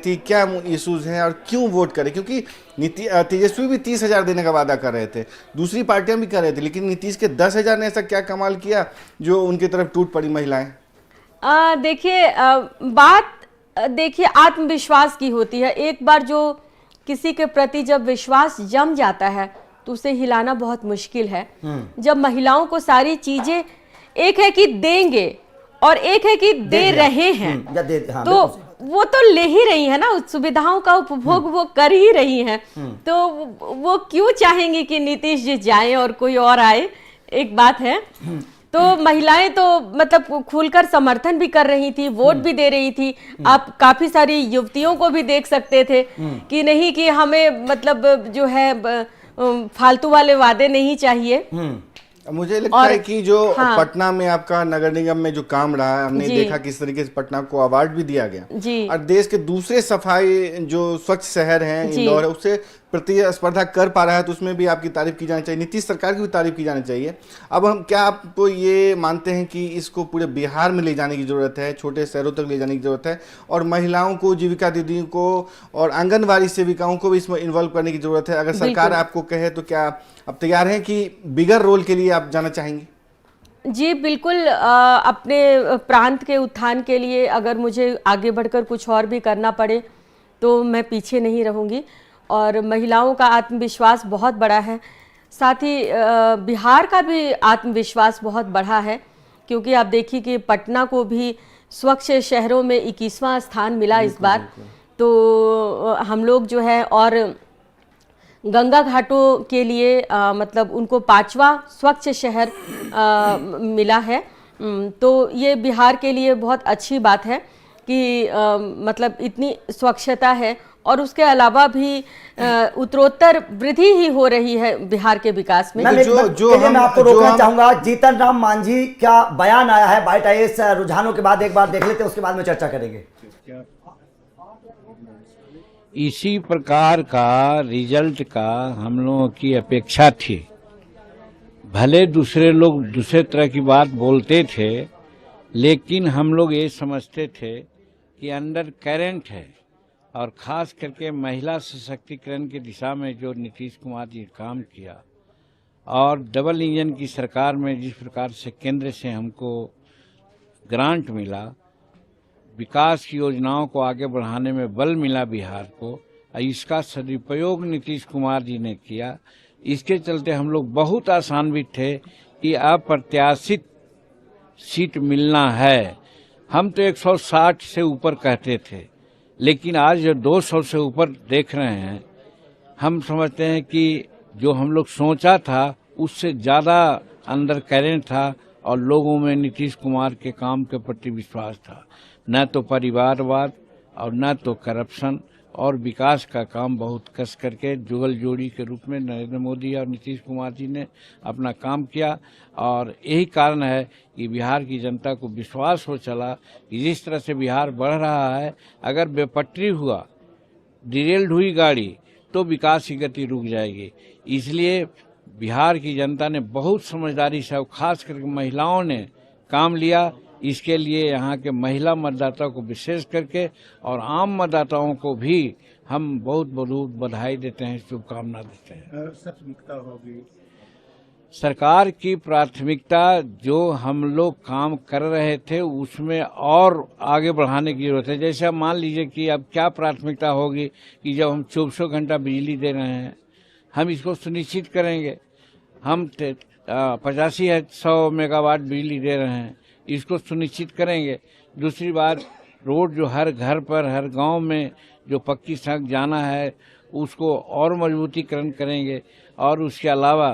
थी, क्या इश्यूज हैं और क्यों वोट करें? क्योंकि तेजस्वी भी 30,000 देने का वादा कर रहे थे, दूसरी पार्टियां भी कर रहे थे, लेकिन नीतीश के 10,000 ने ऐसा क्या कमाल किया जो उनकी तरफ टूट पड़ी महिलाएं? देखिए, बात देखिए आत्मविश्वास की होती है। एक बार जो किसी के प्रति जब विश्वास जम जाता है तो उसे हिलाना बहुत मुश्किल है। जब महिलाओं को सारी चीजें, एक है कि देंगे और एक है कि दे रहे हैं, तो वो तो ले ही रही है ना, सुविधाओं का उपभोग वो कर ही रही हैं, तो वो क्यों चाहेंगी कि नीतीश जी जाए और कोई और आए? एक बात है। तो महिलाएं तो मतलब खुलकर समर्थन भी कर रही थी, वोट भी दे रही थी। आप काफी सारी युवतियों को भी देख सकते थे कि नहीं कि हमें मतलब जो है फालतू वाले वादे नहीं चाहिए। मुझे लगता है कि जो पटना में आपका नगर निगम में जो काम रहा है, हमने देखा किस तरीके से पटना को अवार्ड भी दिया गया और देश के दूसरे सफाई जो स्वच्छ शहर हैं इंदौर है उससे प्रतिस्पर्धा कर पा रहा है, तो उसमें भी आपकी तारीफ की जानी चाहिए, नीतीश सरकार की भी तारीफ की जानी चाहिए। अब हम क्या आपको ये मानते हैं कि इसको पूरे बिहार में ले जाने की जरूरत है, छोटे शहरों तक ले जाने की जरूरत है और महिलाओं को, जीविका दीदियों को और आंगनबाड़ी सेविकाओं को भी इसमें इन्वॉल्व करने की जरूरत है? अगर सरकार आपको कहे तो क्या आप तैयार हैं कि बिगर रोल के लिए आप जाना चाहेंगे? जी बिल्कुल, अपने प्रांत के उत्थान के लिए अगर मुझे आगे बढ़कर कुछ और भी करना पड़े तो मैं पीछे नहीं रहूँगी। और महिलाओं का आत्मविश्वास बहुत बड़ा है, साथ ही बिहार का भी आत्मविश्वास बहुत बढ़ा है, क्योंकि आप देखिए कि पटना को भी स्वच्छ शहरों में 21वां स्थान मिला इस बार। तो हम लोग जो है, और गंगा घाटों के लिए मतलब उनको 5वां स्वच्छ शहर मिला है। तो ये बिहार के लिए बहुत अच्छी बात है कि मतलब इतनी स्वच्छता है और उसके अलावा भी उत्तरोत्तर वृद्धि ही हो रही है बिहार के विकास में। मैं आपको रोकना चाहूंगा। जीतन राम मांझी का बयान आया है बाइट आईएएस रुझानों के बाद, एक बार देख लेते हैं, उसके बाद में चर्चा करेंगे। इसी प्रकार का रिजल्ट का हम लोगों की अपेक्षा थी। भले दूसरे लोग दूसरे तरह की बात बोलते थे, लेकिन हम लोग ये समझते थे कि अंडर करंट है, और खास करके महिला सशक्तिकरण की दिशा में जो नीतीश कुमार जी काम किया और डबल इंजन की सरकार में जिस प्रकार से केंद्र से हमको ग्रांट मिला, विकास की योजनाओं को आगे बढ़ाने में बल मिला बिहार को, इसका सदुपयोग नीतीश कुमार जी ने किया। इसके चलते हम लोग बहुत आशान्वित थे कि अप्रत्याशित सीट मिलना है। हम तो 160 से ऊपर कहते थे, लेकिन आज जो 200 से ऊपर देख रहे हैं, हम समझते हैं कि जो हम लोग सोचा था उससे ज़्यादा अंडर करंट था और लोगों में नीतीश कुमार के काम के प्रति विश्वास था। न तो परिवारवाद और न तो करप्शन, और विकास का काम बहुत कस करके जुगल जोड़ी के रूप में नरेंद्र मोदी और नीतीश कुमार जी ने अपना काम किया। और यही कारण है कि बिहार की जनता को विश्वास हो चला कि जिस तरह से बिहार बढ़ रहा है, अगर बेपटरी हुआ, डिरेल्ड हुई गाड़ी, तो विकास की गति रुक जाएगी। इसलिए बिहार की जनता ने बहुत समझदारी से, खास करके महिलाओं ने काम लिया। इसके लिए यहाँ के महिला मतदाताओं को विशेष करके और आम मतदाताओं को भी हम बहुत बहुत बधाई देते हैं, शुभकामना देते हैं। प्राथमिकता होगी सरकार की, प्राथमिकता जो हम लोग काम कर रहे थे उसमें और आगे बढ़ाने की जरूरत है। जैसे अब मान लीजिए कि अब क्या प्राथमिकता होगी कि जब हम 24 घंटा बिजली दे रहे हैं, हम इसको सुनिश्चित करेंगे। हम 85-100 मेगावाट बिजली दे रहे हैं, इसको सुनिश्चित करेंगे। दूसरी बात, रोड जो हर घर पर, हर गांव में जो पक्की सड़क जाना है, उसको और मजबूतीकरण करेंगे। और उसके अलावा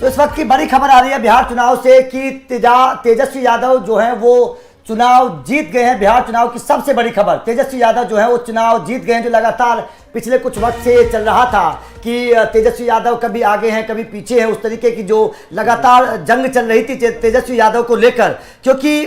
तो इस वक्त की बड़ी खबर आ रही है बिहार चुनाव से कि तेजस्वी यादव जो है वो चुनाव जीत गए हैं। बिहार चुनाव की सबसे बड़ी खबर, तेजस्वी यादव जो है वो चुनाव जीत गए हैं। जो लगातार पिछले कुछ वक्त से चल रहा था कि तेजस्वी यादव कभी आगे हैं कभी पीछे हैं, उस तरीके की जो लगातार जंग चल रही थी तेजस्वी यादव को लेकर, क्योंकि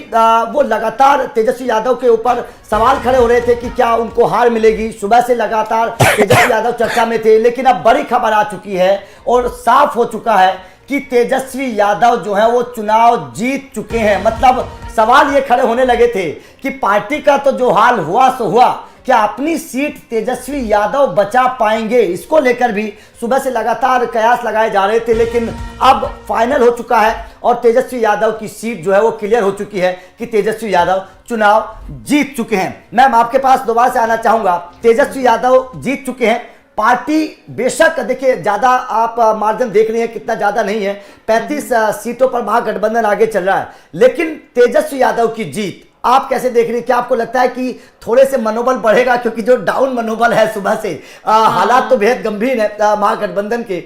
वो लगातार तेजस्वी यादव के ऊपर सवाल खड़े हो रहे थे कि क्या उनको हार मिलेगी। सुबह से लगातार तेजस्वी यादव चर्चा में थे, लेकिन अब बड़ी खबर आ चुकी है और साफ हो चुका है कि तेजस्वी यादव जो है वो चुनाव जीत चुके हैं। मतलब सवाल ये खड़े होने लगे थे कि पार्टी का तो जो हाल हुआ सो हुआ, क्या अपनी सीट तेजस्वी यादव बचा पाएंगे, इसको लेकर भी सुबह से लगातार कयास लगाए जा रहे थे, लेकिन अब फाइनल हो चुका है और तेजस्वी यादव की सीट जो है वो क्लियर हो चुकी है कि तेजस्वी यादव चुनाव जीत चुके हैं। मैम आपके पास दोबारा से आना चाहूंगा, तेजस्वी यादव जीत चुके हैं, पार्टी बेशक देखिए ज्यादा आप मार्जिन देख रही हैं कितना ज्यादा नहीं है, 35 सीटों पर महागठबंधन आगे चल रहा है, लेकिन तेजस्वी यादव की जीत आप कैसे देख रही हैं? क्या आपको लगता है कि थोड़े से मनोबल बढ़ेगा, क्योंकि जो डाउन मनोबल है सुबह से हालात तो बेहद गंभीर है महागठबंधन के,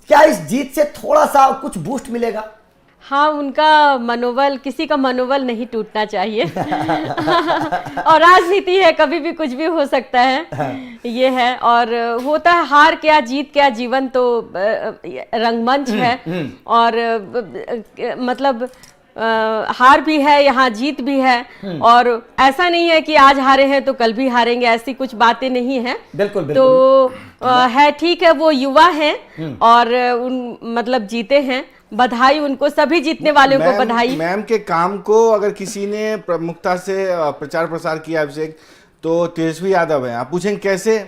क्या इस जीत से थोड़ा सा कुछ बूस्ट मिलेगा? हाँ, उनका मनोबल, किसी का मनोबल नहीं टूटना चाहिए और राजनीति है, कभी भी कुछ भी हो सकता है, ये है। और होता है, हार क्या जीत क्या, जीवन तो रंगमंच है और मतलब हार भी है, यहाँ जीत भी है, और ऐसा नहीं है कि आज हारे हैं तो कल भी हारेंगे, ऐसी कुछ बातें नहीं है। बिल्कुल, बिल्कुल। तो है, ठीक है, वो युवा हैं और उन मतलब जीते हैं, बधाई उनको, सभी जीतने वालों को बधाई। मैम के काम को अगर किसी ने प्रमुखता से प्रचार प्रसार किया अभिषेक, तो तेजस्वी यादव है। आप पूछेंगे कैसे?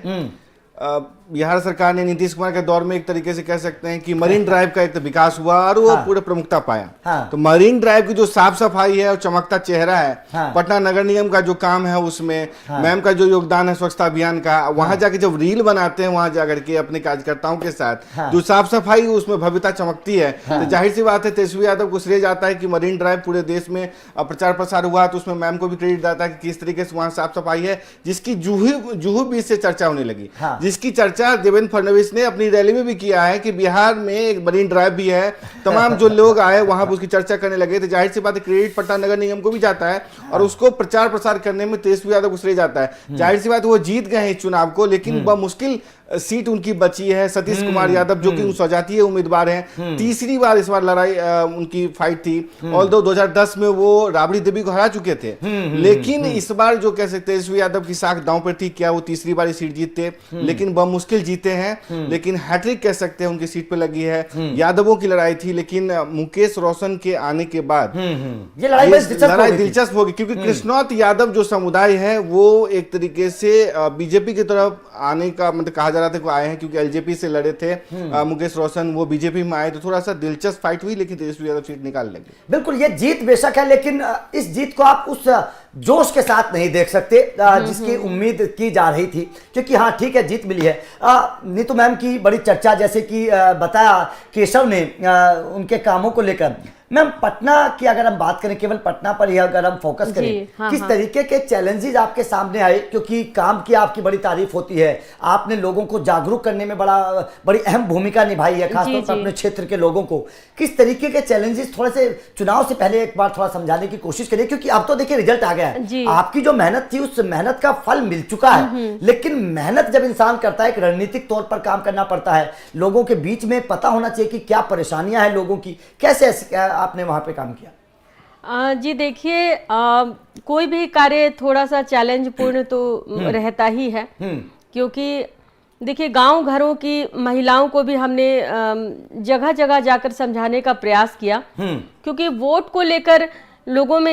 बिहार सरकार ने नीतीश कुमार के दौर में एक तरीके से कह सकते हैं कि मरीन ड्राइव का एक तो विकास हुआ और वो पूरे प्रमुखता पाया। तो मरीन ड्राइव की जो साफ सफाई है और चमकता चेहरा है, पटना नगर निगम का जो काम है उसमें मैम का जो योगदान है स्वच्छता अभियान का, वहां जाके जब रील बनाते हैं वहां जाकर के अपने कार्यकर्ताओं के साथ जो साफ सफाई उसमें भव्यता चमकती है, तो जाहिर सी बात है तेजस्वी यादव को श्रेय जाता है कि मरीन ड्राइव पूरे देश में प्रचार प्रसार हुआ, तो उसमें मैम को भी क्रेडिट जाता है कि किस तरीके से वहां साफ सफाई है, जिसकी जुहू बीच से चर्चा होने लगी, जिसकी चर्चा देवेंद्र फडणवीस ने अपनी रैली में भी किया है कि बिहार में एक मरीन ड्राइव भी है, तमाम जो लोग आए वहां उसकी चर्चा करने लगे, तो जाहिर सी बात है क्रेडिट पटना नगर निगम को भी जाता है और उसको प्रचार प्रसार करने में तेजस्वी यादव को श्रेय जाता है। जाहिर सी बात वो जीत गए हैं इस चुनाव को, लेकिन मुश्किल सीट उनकी बची है। सतीश कुमार यादव जो कि स्वजातीय उम्मीदवार हैं, तीसरी बार इस बार लड़ाई उनकी फाइट थी, ऑल्दो 2010 में वो राबड़ी देवी को हरा चुके थे, लेकिन इस बार जो कह सकते तेजस्वी यादव की साख दांव पर थी, क्या वो तीसरी बार सीट जीतते, लेकिन मुश्किल जीते हैं, लेकिन हैट्रिक कह सकते हैं उनकी सीट पे लगी है। यादवों की लड़ाई थी, लेकिन मुकेश रोशन के आने के बाद ये लड़ाई दिलचस्प होगी, क्योंकि कृष्णौत यादव जो समुदाय है वो एक तरीके से बीजेपी की तरफ आने का मतलब कहा जा रहा था, आए हैं क्योंकि एलजेपी से लड़े थे मुकेश रोशन, वो बीजेपी में आए, तो थोड़ा सा दिलचस्प फाइट हुई, लेकिन तेजस्वी यादव सीट निकाल लेंगे। बिल्कुल, ये जीत बेशक है, लेकिन इस जीत को आप उस जोश के साथ नहीं देख सकते जिसकी उम्मीद की जा रही थी, क्योंकि हाँ ठीक है जीत मिली है। नीतू मैम की बड़ी चर्चा, जैसे कि बताया केशव ने उनके कामों को लेकर। मैम पटना की अगर हम बात करें, केवल पटना पर ही अगर हम फोकस करें, किस तरीके के चैलेंजेस आपके सामने आए, क्योंकि काम की आपकी बड़ी तारीफ होती है, आपने लोगों को जागरूक करने में बड़ी अहम भूमिका निभाई है, खासतौर पर अपने क्षेत्र के लोगों को। किस तरीके के चैलेंजेस, थोड़े से चुनाव से पहले एक बार थोड़ा समझाने की कोशिश करिए, क्योंकि अब तो देखिए रिजल्ट आ गया है, आपकी जो मेहनत थी उस मेहनत का फल मिल चुका है, लेकिन मेहनत जब इंसान करता है, एक रणनीतिक तौर पर काम करना पड़ता है, लोगों के बीच में पता होना चाहिए कि क्या परेशानियां हैं लोगों की, कैसे आपने वहां पे काम किया? जी देखिए, कोई भी कार्य थोड़ा सा चैलेंज पूर्ण तो रहता ही है, क्योंकि देखिए गांव घरों की महिलाओं को भी हमने जगह जगह जाकर समझाने का प्रयास किया, क्योंकि वोट को लेकर लोगों में